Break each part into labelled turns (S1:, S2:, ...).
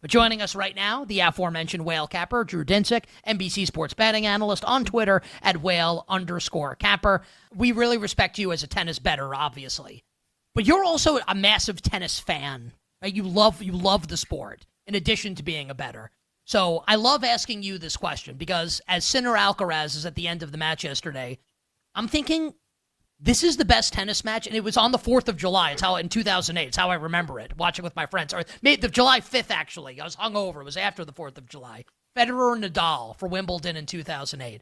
S1: But joining us right now, the aforementioned whale capper, Drew Dinsick, NBC Sports betting analyst on Twitter at whale_capper. We really respect you as a tennis bettor, obviously. But you're also a massive tennis fan. Right? You love the sport, in addition to being a bettor. So I love asking you this question because as Sinner Alcaraz is at the end of the match yesterday, I'm thinking this is the best tennis match, and it was on the 4th of July. It's how in 2008. It's how I remember it, watching with my friends. Or maybe the July 5th, actually. I was hungover. It was after the 4th of July. Federer and Nadal for Wimbledon in 2008.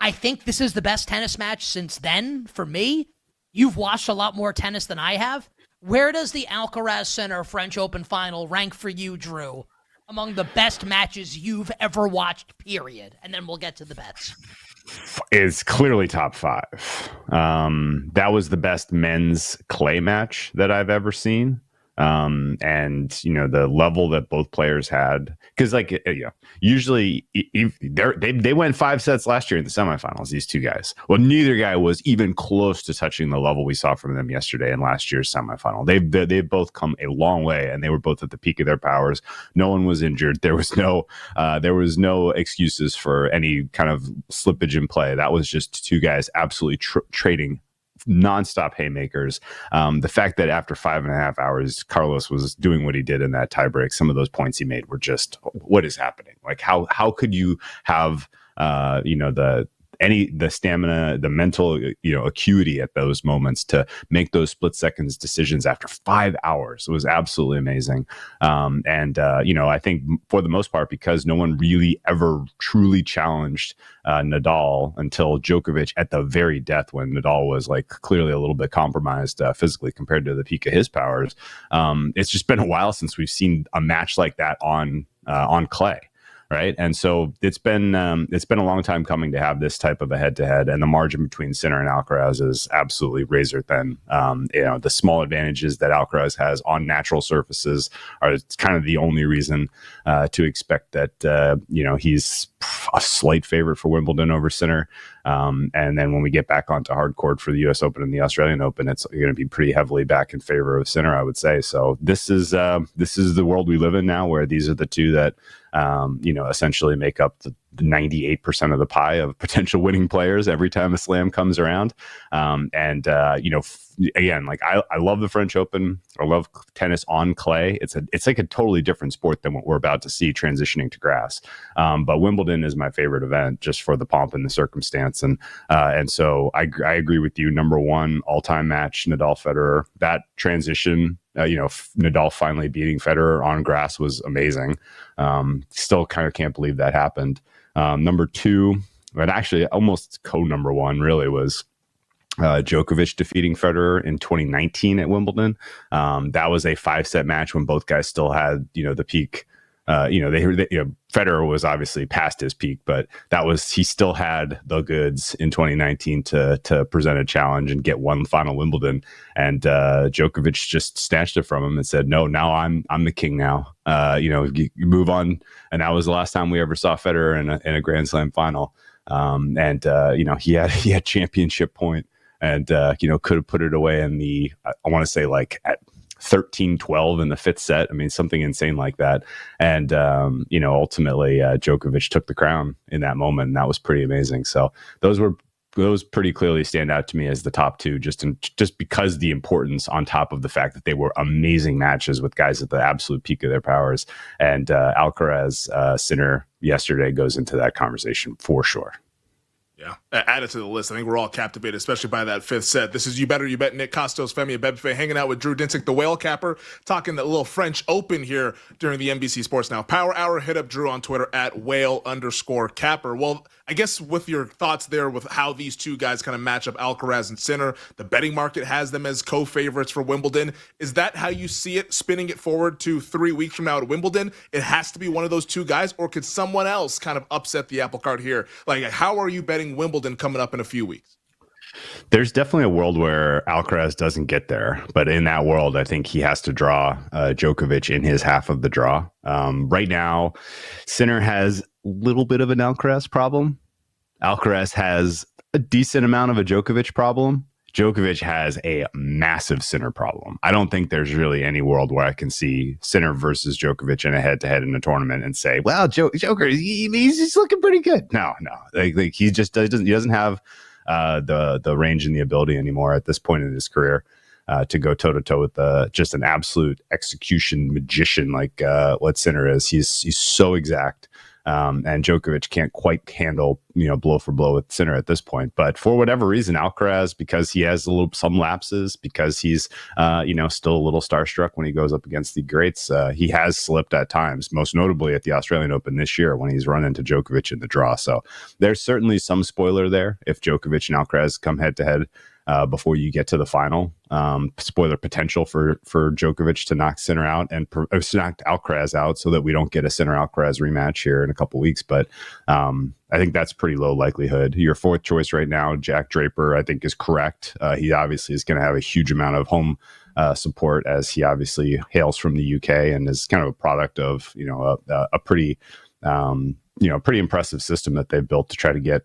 S1: I think this is the best tennis match since then for me. You've watched a lot more tennis than I have. Where does the Alcaraz Sinner French Open final rank for you, Drew, among the best matches you've ever watched, period? And then we'll get to the bets.
S2: Is clearly top 5. That was the best men's clay match that I've ever seen. And the level that both players had, because usually they went 5 sets last year in the semifinals, these two guys. Well, neither guy was even close to touching the level we saw from them yesterday in last year's semifinal. They've both come a long way, and they were both at the peak of their powers. No one was injured. There was no excuses for any kind of slippage in play. That was just two guys absolutely trading nonstop haymakers. The fact that after 5.5 hours, Carlos was doing what he did in that tiebreak, some of those points he made were just, what is happening? Like, how could you have, the stamina, the mental, acuity at those moments to make those split seconds decisions after 5 hours? It was absolutely amazing. I think for the most part, because no one really ever truly challenged Nadal until Djokovic at the very death, when Nadal was like clearly a little bit compromised physically compared to the peak of his powers. It's just been a while since we've seen a match like that on clay. Right. And so it's been a long time coming to have this type of a head to head, and the margin between Sinner and Alcaraz is absolutely razor thin. The small advantages that Alcaraz has on natural surfaces are kind of the only reason to expect that, he's a slight favorite for Wimbledon over Sinner. And then when we get back onto hard court for the U.S. Open and the Australian Open, it's going to be pretty heavily back in favor of Sinner, I would say. So this is the world we live in now, where these are the two that essentially make up the 98% of the pie of potential winning players every time a slam comes around. Again, like I love the French Open. I love tennis on clay. It's like a totally different sport than what we're about to see transitioning to grass. But Wimbledon is my favorite event just for the pomp and the circumstance. And so I agree with you. Number one all-time match, Nadal Federer. That transition, Nadal finally beating Federer on grass was amazing. Still kind of can't believe that happened. Number two, and actually almost co-number one really, was Djokovic defeating Federer in 2019 at Wimbledon. That was a 5-set match when both guys still had, the peak. Federer was obviously past his peak, but he still had the goods in 2019 to present a challenge and get one final Wimbledon. And Djokovic just snatched it from him and said, "No, now I'm the king now. You move on." And that was the last time we ever saw Federer in a Grand Slam final. He had championship point, and could have put it away in the, I want to say, like at 13-12 in the 5th set. I mean, something insane like that. And, ultimately Djokovic took the crown in that moment, and that was pretty amazing. So those pretty clearly stand out to me as the top two, just because the importance, on top of the fact that they were amazing matches with guys at the absolute peak of their powers. And Alcaraz Sinner yesterday goes into that conversation for sure.
S3: Yeah, add it to the list. I think we're all captivated, especially by that 5th set. This is You Better You Bet. Nick Costos, Femi Abebefe, hanging out with Drew Dinsick, the whale capper, talking that little French Open here during the NBC Sports Now Power Hour. Hit up Drew on Twitter at whale_capper. Well, I guess with your thoughts there with how these two guys kind of match up, Alcaraz and Sinner, the betting market has them as co-favorites for Wimbledon. Is that how you see it, spinning it forward to 3 weeks from now at Wimbledon? It has to be one of those two guys, or could someone else kind of upset the apple cart here? Like, how are you betting Wimbledon coming up in a few weeks?
S2: There's definitely a world where Alcaraz doesn't get there, but in that world, I think he has to draw Djokovic in his half of the draw. Right now, Sinner has a little bit of an Alcaraz problem. Alcaraz has a decent amount of a Djokovic problem. Djokovic has a massive sinner problem. I don't think there's really any world where I can see Sinner versus Djokovic in a head-to-head in a tournament and say, well, Joker, he's just looking pretty good. No. Like he just doesn't have the range and the ability anymore at this point in his career to go toe-to-toe with just an absolute execution magician like what Sinner is. He's so exact. And Djokovic can't quite handle, blow for blow with Sinner at this point. But for whatever reason, Alcaraz, because he has some lapses, because he's, still a little starstruck when he goes up against the greats, he has slipped at times, most notably at the Australian Open this year when he's run into Djokovic in the draw. So there's certainly some spoiler there if Djokovic and Alcaraz come head to head before you get to the final. Spoiler potential for Djokovic to knock Sinner out and knock Alcaraz out so that we don't get a Sinner Alcaraz rematch here in a couple weeks. But I think that's pretty low likelihood. Your fourth choice right now, Jack Draper, I think is correct. He obviously is going to have a huge amount of home support as he obviously hails from the UK and is kind of a product of, a pretty, pretty impressive system that they've built to try to get,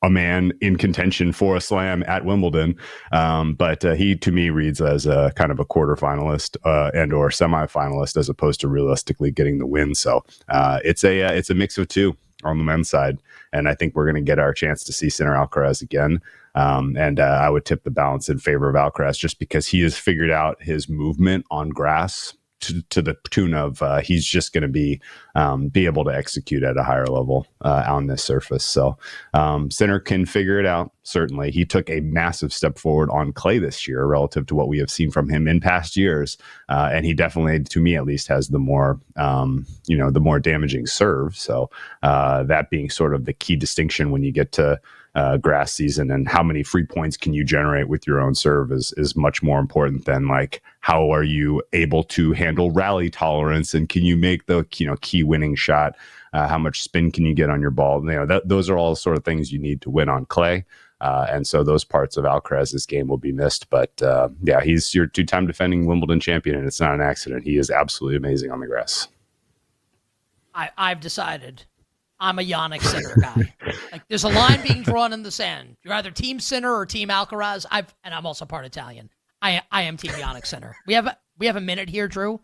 S2: a man in contention for a slam at Wimbledon. But he, to me, reads as a kind of a quarterfinalist and or semifinalist as opposed to realistically getting the win. So it's a mix of two on the men's side. And I think we're going to get our chance to see Sinner Alcaraz again. And I would tip the balance in favor of Alcaraz just because he has figured out his movement on grass to the tune of he's just going to be able to execute at a higher level on this surface. So Sinner can figure it out. Certainly, he took a massive step forward on clay this year relative to what we have seen from him in past years, and he definitely, to me at least, has the more the more damaging serve. So that being sort of the key distinction when you get to grass season and how many free points can you generate with your own serve is much more important than like how are you able to handle rally tolerance and can you make the key winning shot, how much spin can you get on your ball. Those are all the sort of things you need to win on clay, and so those parts of Alcaraz's game will be missed. But he's your two-time defending Wimbledon champion, and it's not an accident. He is absolutely amazing on the grass.
S1: I've decided I'm a Yannick Sinner guy. Like, there's a line being drawn in the sand. You're either Team Sinner or Team Alcaraz. And I'm also part Italian. I am Team Yannick Sinner. We have a minute here, Drew,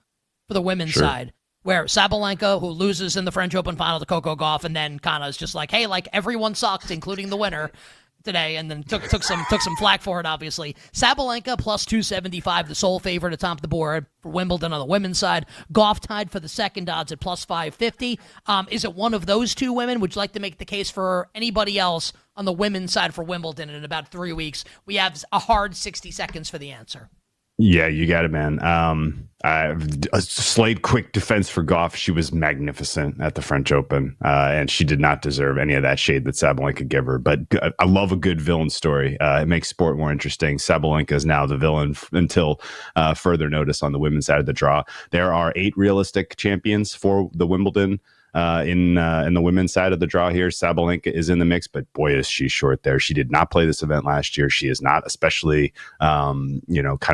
S1: for the women's side, where Sabalenka, who loses in the French Open final to Coco Gauff, and then kind of is just like, hey, like everyone sucked, including the winner today, and then took some flack for it, obviously. Sabalenka plus 275, the sole favorite atop the board for Wimbledon on the women's side. Gauff tied for the second odds at plus 550. Is it one of those two women? Would you like to make the case for anybody else on the women's side for Wimbledon in about 3 weeks? We have a hard 60 seconds for the answer.
S2: Yeah, you got it, man. A slight quick defense for Gauff. She was magnificent at the French Open, and she did not deserve any of that shade that Sabalenka gave her. But I love a good villain story. It makes sport more interesting. Sabalenka is now the villain until further notice on the women's side of the draw. There are 8 realistic champions for the Wimbledon. In the women's side of the draw here, Sabalenka is in the mix, but boy, is she short there. She did not play this event last year. She is not especially, kind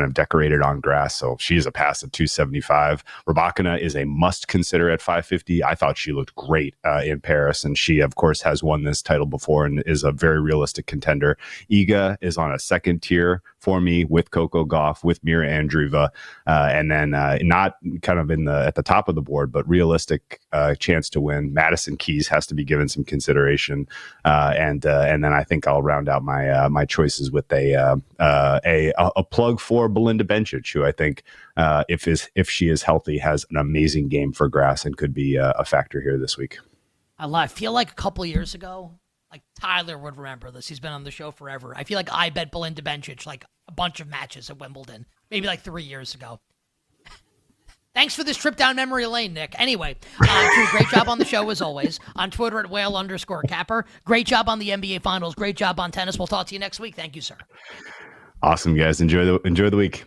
S2: of decorated on grass. So she is a pass at 275. Rybakina is a must consider at 550. I thought she looked great in Paris, and she, of course, has won this title before and is a very realistic contender. Iga is on a second tier for me with Coco Gauff, with Mira Andreeva, and then not kind of at the top of the board, but realistic chance to win. Madison Keys has to be given some consideration, and then I think I'll round out my choices with a plug for Belinda Bencic, who I think if she is healthy has an amazing game for grass and could be a factor here this week.
S1: I feel like a couple of years ago, like Tyler would remember this. He's been on the show forever. I feel like I bet Belinda Bencic like a bunch of matches at Wimbledon, maybe like 3 years ago. Thanks for this trip down memory lane, Nick. Anyway, Drew, great job on the show as always. On Twitter at @whale_capper. Great job on the NBA Finals. Great job on tennis. We'll talk to you next week. Thank you, sir.
S2: Awesome, guys. Enjoy the week.